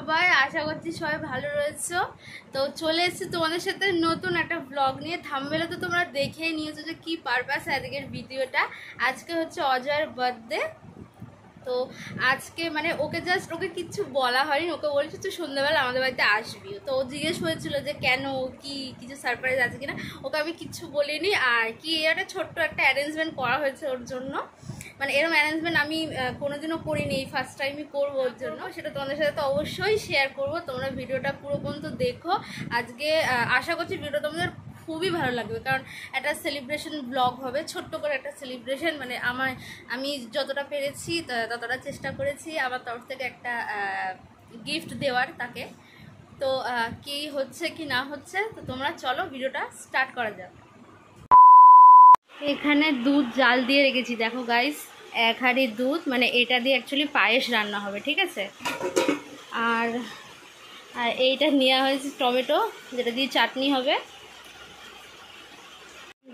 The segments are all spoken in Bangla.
সবাই, আশা করছি সবাই ভালো রয়েছো। তো চলে এসেছি তোমাদের সাথে নতুন একটা ব্লগ নিয়ে। থাম্বনেলে তো তোমরা দেখেই নিয়েছো যে কি পারপাস আজকের ভিডিওটা। আজকে হচ্ছে অজয়ের বার্থডে। তো আজকে মানে ওকে কিচ্ছু বলা হয়নি, ওকে বলছি তুই সন্ধ্যাবেলা আমাদের বাড়িতে আসবি। তো ও জিজ্ঞেস করেছিল যে কেন, কি কিছু সারপ্রাইজ আছে কিনা। ওকে আমি কিচ্ছু বলিনি। আর কি একটা ছোট্ট একটা অ্যারেঞ্জমেন্ট করা হয়েছে ওর জন্য, মানে এরকম অ্যারেঞ্জমেন্ট আমি কোনোদিনও করিনি, এই ফার্স্ট টাইমই করবো ওর জন্য। সেটা তোমাদের সাথে তো অবশ্যই শেয়ার করবো। তোমরা ভিডিওটা পুরো পর্যন্ত দেখো। আজকে আশা করছি ভিডিওটা তোমাদের খুবই ভালো লাগবে, কারণ একটা সেলিব্রেশন ব্লগ হবে, ছোট্ট করে একটা সেলিব্রেশন। মানে আমি যতটা পেরেছি ততটা চেষ্টা করেছি আমার তরফ থেকে একটা গিফট দেওয়ার তাকে। তো কি হচ্ছে কি না হচ্ছে, তো তোমরা চলো ভিডিওটা স্টার্ট করা যাক। এখানে দুধ জাল দিয়ে রেখেছি, দেখো গাইস, 1 হাঁড়ি দুধ। মানে এটা দিয়ে অ্যাকচুয়ালি পায়েস রান্না হবে, ঠিক আছে। আর এইটা নেওয়া হয়েছে টমেটো, যেটা দিয়ে চাটনি হবে।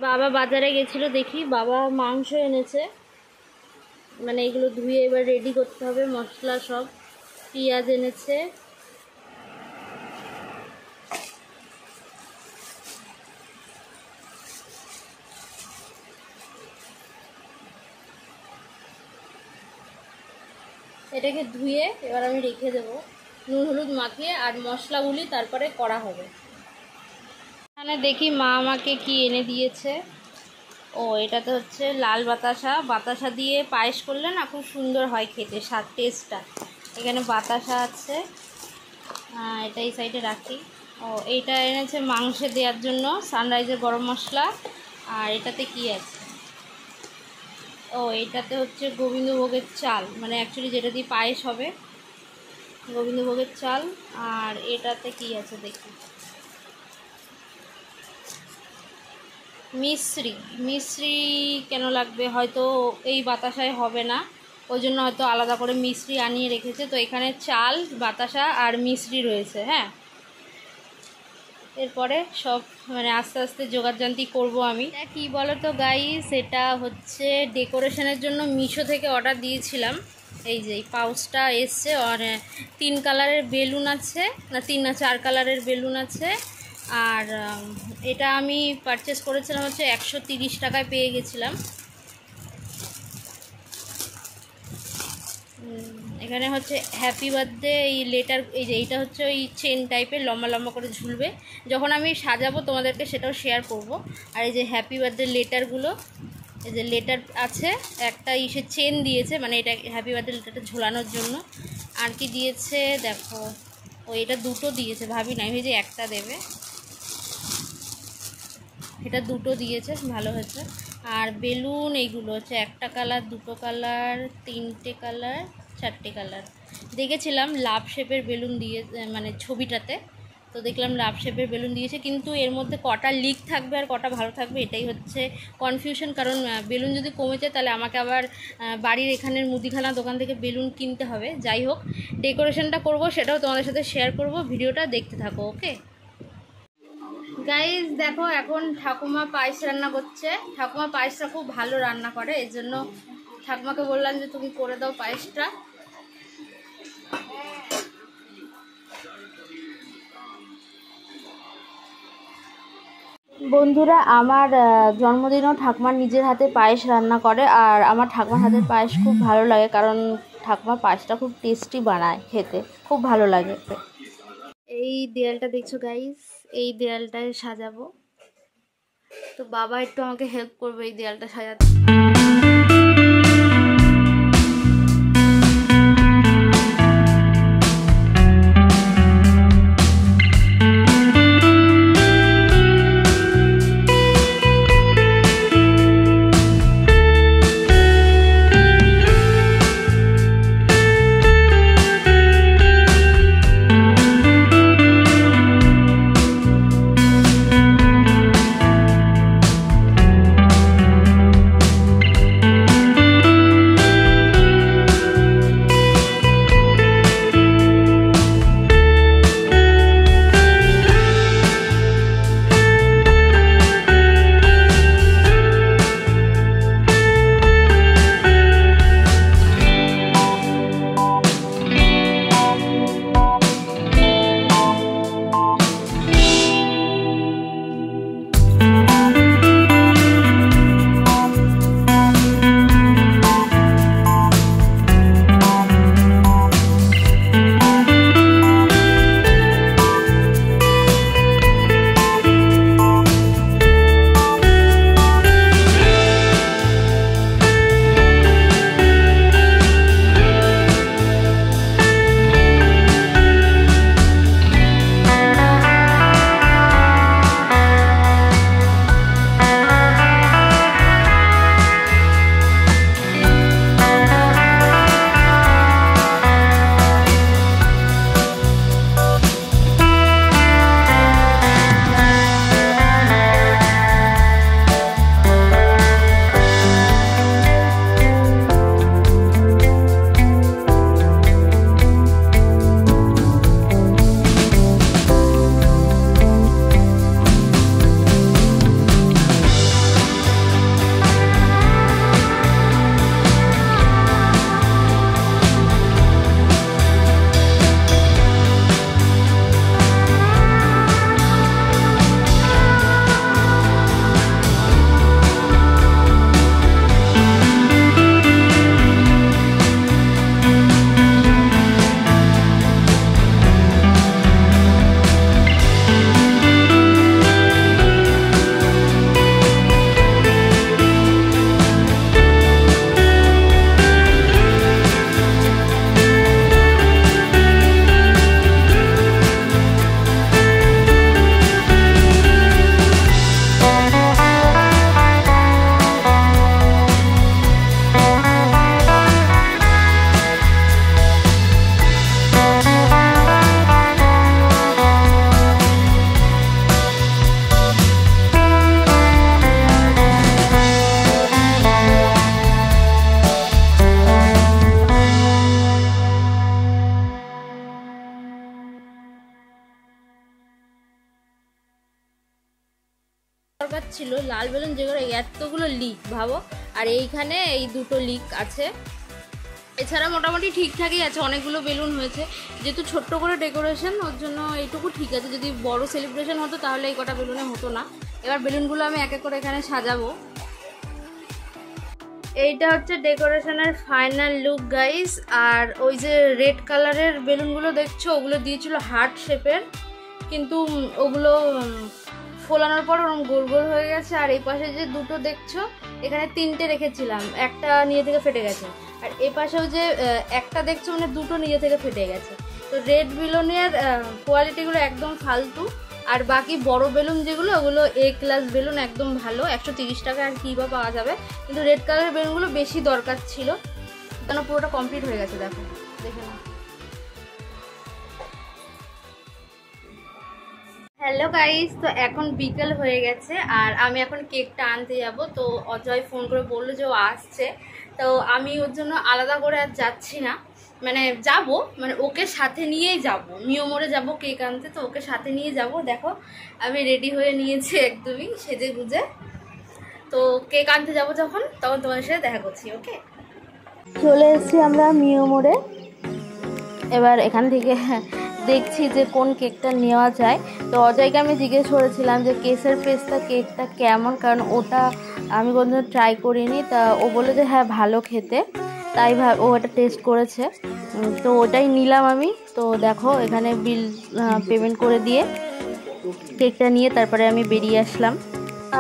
বাবা বাজারে গেছিলো, দেখি বাবা মাংস এনেছে। মানে এগুলো ধুয়ে এবার রেডি করতে হবে, মশলা সব। পেঁয়াজ এনেছে, এটাকে ধুয়ে এবার আমি রেখে দেবো, নুন হলুদ মাখিয়ে। আর মশলাগুলি তারপরে করা হবে। এখানে দেখি মা আমাকে কি এনে দিয়েছে। ও, এটাতে হচ্ছে লাল বাতাসা দিয়ে পায়েস করলে না খুব সুন্দর হয় খেতে, স্বাদ টেস্টটা। এখানে বাতাসা আছে, এটা এই সাইডে রাখি। ও, এইটা এনেছে মাংসে দেওয়ার জন্য সানরাইজের গরম মশলা। আর এটাতে কি আছে, ও এইটাতে হচ্ছে গোবিন্দভোগের চাল, মানে অ্যাকচুয়ালি যেটা দিয়ে পায়েস হবে, গোবিন্দভোগের চাল। আর এটাতে কি আছে দেখি, মিশ্রি কেন লাগবে, হয়তো এই বাতাসায় হবে না, ওই জন্য হয়তো আলাদা করে মিশ্রি আনিয়ে রেখেছে। তো এখানে চাল, বাতাসা আর মিশ্রি রয়েছে। হ্যাঁ, এরপরে সব মানে আস্তে আস্তে জোগাড়যন্ত্রী করবো আমি। কি বলো তো গাইস, এটা হচ্ছে ডেকোরেশনের জন্য মিশো থেকে অর্ডার দিয়েছিলাম। এই যে এই পাউচটা এসছে, আর 3 কালারের বেলুন আছে, না 3 না 4 কালারের বেলুন আছে। আর এটা আমি পারচেস করেছিলাম হচ্ছে 130 টাকায় পেয়ে গেছিলাম। এখানে হচ্ছে হ্যাপি বার্থডে এই লেটার, এই যে এইটা হচ্ছে ওই চেন টাইপের লম্বা লম্বা করে ঝুলবে, যখন আমি সাজাবো তোমাদেরকে সেটাও শেয়ার করব। আর এই যে হ্যাপি বার্থডে লেটারগুলো, এই যে লেটার আছে, একটা ইসে চেন দিয়েছে, মানে এটা হ্যাপি বার্থডে লেটারটা ঝোলানোর জন্য। আর কি দিয়েছে দেখো, ও এটা দুটো দিয়েছে, ভাবি নাই যে একটা দেবে, এটা দুটো দিয়েছে, ভালো হয়েছে। আর বেলুন এইগুলো হচ্ছে 1টা কালার, 2টো কালার, 3টে কালার, 4টে কালার। দেখেছিলাম লাভ শেপের বেলুন দিয়ে, মানে ছবিটাতে তো দেখলাম লাভ শেপের বেলুন দিয়েছে, কিন্তু এর মধ্যে কটা লিক থাকবে আর কটা ভালো থাকবে এটাই হচ্ছে কনফিউশন। কারণ বেলুন যদি কমে যায় তাহলে আমাকে আবার বাড়ির এখানের মুদিখানা দোকান থেকে বেলুন কিনতে হবে। যাই হোক, ডেকোরেশনটা করব, সেটাও তোমাদের সাথে শেয়ার করব, ভিডিওটা দেখতে থাকো। ওকে গাইজ, দেখো এখন ঠাকুমা পায়েস রান্না করছে। ঠাকুমা পায়েসটা খুব ভালো রান্না করে, এর জন্য ঠাকুমাকে বললাম যে তুমি করে দাও পায়েসটা। বন্ধুরা, আমার জন্মদিনেও ঠাকুমার নিজের হাতে পায়েস রান্না করে, আর আমার ঠাকুমার হাতের পায়েস খুব ভালো লাগে, কারণ ঠাকুমা পায়েসটা খুব টেস্টি বানায়, খেতে খুব ভালো লাগে। এই দেয়ালটা দেখছো গাইস, এই দেয়ালটায় সাজাবো। তো বাবা একটু আমাকে হেল্প করবে এই দেয়ালটা সাজাতে। ছিল লাল বেলুন যেগুলো এতগুলো লিক ভাবো, আর এইখানে এই দুটো লিক আছে। এছাড়া মোটামুটি ঠিকঠাকই আছে, অনেকগুলো বেলুন হয়েছে, যেহেতু ছোট্ট করে ডেকোরেশন ওর জন্য এইটুকু ঠিক আছে। যদি বড় সেলিব্রেশন হতো তাহলে এই কটা বেলুনে হতো না। এবার বেলুনগুলো আমি এক এক করে এখানে সাজাবো। এইটা হচ্ছে ডেকোরেশনের ফাইনাল লুক গাইস। আর ওই যে রেড কালারের বেলুনগুলো দেখছো ওগুলো দিয়েছিল হার্ট শেপের, কিন্তু ওগুলো ফোলানোর পর ওরকম গোল গোল হয়ে গেছে। আর এই পাশে যে দুটো দেখছো এখানে 3টে রেখেছিলাম, একটা নিজে থেকে ফেটে গেছে। আর এই পাশেও যে একটা দেখছো মানে দুটো নিজে থেকে ফেটে গেছে। তো রেড বেলুনের কোয়ালিটিগুলো একদম ফালতু, আর বাকি বড় বেলুন যেগুলো ওগুলো A ক্লাস বেলুন, একদম ভালো, 130 টাকা আর কী বা পাওয়া যাবে। কিন্তু রেড কালারের বেলুনগুলো বেশি দরকার ছিল, কেন পুরোটা কমপ্লিট হয়ে গেছে। দেখো, দেখে নাও। হ্যালো গাইস, তো এখন বিকেল হয়ে গেছে আর আমি এখন কেকটা আনতে যাব। তো অজয় ফোন করে বললো যে ও আসছে, তো আমি ওর জন্য আলাদা করে আর যাচ্ছি না, মানে যাব, মানে ওকে সাথে নিয়েই যাব, মিও মোড়ে যাব কেক আনতে, তো ওকে সাথে নিয়ে যাব। দেখো আমি রেডি হয়ে নিয়েছি একদমই সেজে গুজে, তো কেক আনতে যাব যখন তখন তোমাদের সাথে দেখা করছি। ওকে, চলে এসেছি আমরা মিও মোড়ে। এবার এখান থেকে দেখছি যে কোন কেকটা নেওয়া যায়। তো অজয়কে আমি জিজ্ঞেস করেছিলাম যে কেসের পেস্তা কেকটা কেমন, কারণ ওটা আমি কোনোদিন ট্রাই করিনি। তা ও বলে যে হ্যাঁ ভালো খেতে, তাই ও এটা টেস্ট করেছে, তো ওটাই নিলাম আমি। তো দেখো এখানে বিল পেমেন্ট করে দিয়ে কেকটা নিয়ে তারপরে আমি বেরিয়ে আসলাম।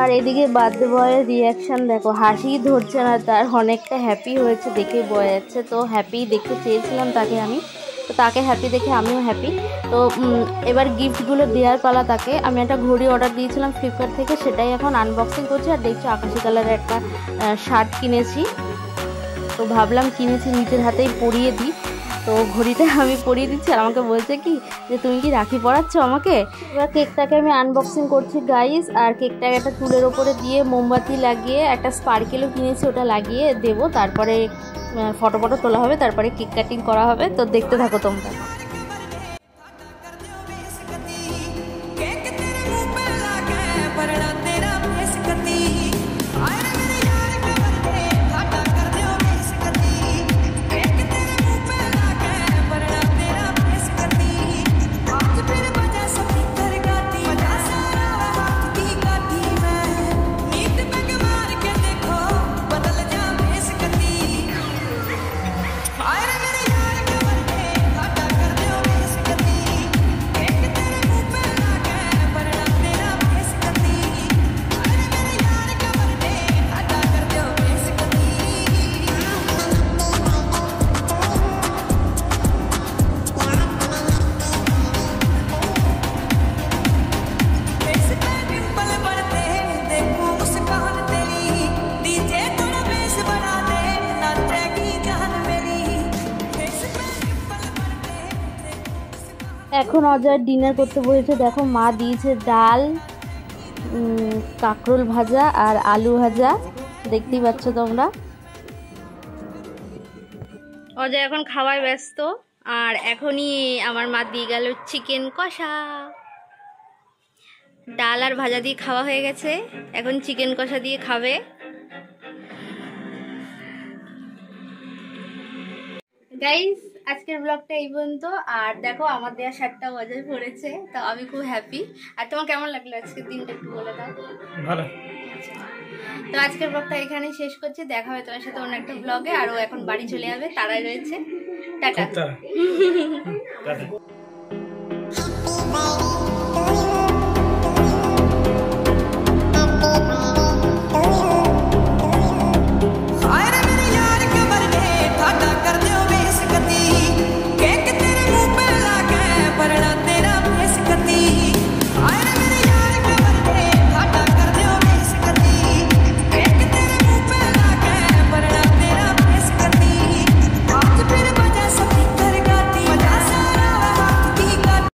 আর এদিকে বার্থডে বয়ের রিয়াকশান দেখো, হাসি ধরছে না তার, অনেকটা হ্যাপি হয়েছে দেখে বয়ে যাচ্ছে। তো হ্যাপি দেখতে চেয়েছিলাম তাকে আমি, তো তাকে হ্যাপি দেখে আমিও হ্যাপি। তো এবার গিফটগুলো দেওয়ার পালা তাকে। আমি একটা ঘড়ি অর্ডার দিয়েছিলাম ফ্লিপকার্ট থেকে, সেটাই এখন আনবক্সিং করছি। আর দেখছো আকাশি কালারের একটা শার্ট কিনেছি, তো ভাবলাম কিনেছি নিজের হাতেই পরিয়ে দিই। তো ঘড়িটা আমি পরিয়ে দিচ্ছি আর আমাকে বলছে কি যে তুমি কি রাখি পরাচ্ছ আমাকে। এবার কেকটাকে আমি আনবক্সিং করছি গাইস। আর কেকটাকে একটা টুলের ওপরে দিয়ে মোমবাতি লাগিয়ে একটা স্পার্কেলও কিনেছি, ওটা লাগিয়ে দেবো, তারপরে ফটো তোলা হবে, তারপরে কেক কাটিং করা হবে। তো দেখতে থাকো তোমরা। এখন অজয় ডিনার করতে বসেছে। দেখো মা দিয়েছে ডাল, কাঁকরোল ভাজা আর আলু ভাজা, দেখতেই পাচ্ছ তোমরা। অজয় এখন খাওয়ায় ব্যস্ত। আর এখনই আমার মা দিয়ে গেল চিকেন কষা। ডাল আর ভাজা দিয়ে খাওয়া হয়ে গেছে, এখন চিকেন কষা দিয়ে খাবে। গাইস আজকের ব্লগটা এই পর্যন্ত। আর দেখো আমার দেওয়া শার্টটা অজয় পরেছে, তো আমি খুব হ্যাপি। আর তোমার কেমন লাগলো আজকের দিনটা একটু বলে দাও। ভালো। তো আজকের ব্লগটা এখানেই শেষ করছি, দেখা হবে তোমার সাথে অন্য একটা ব্লগে। আর ও এখন বাড়ি চলে যাবে, তারাই রয়েছে। টাটা।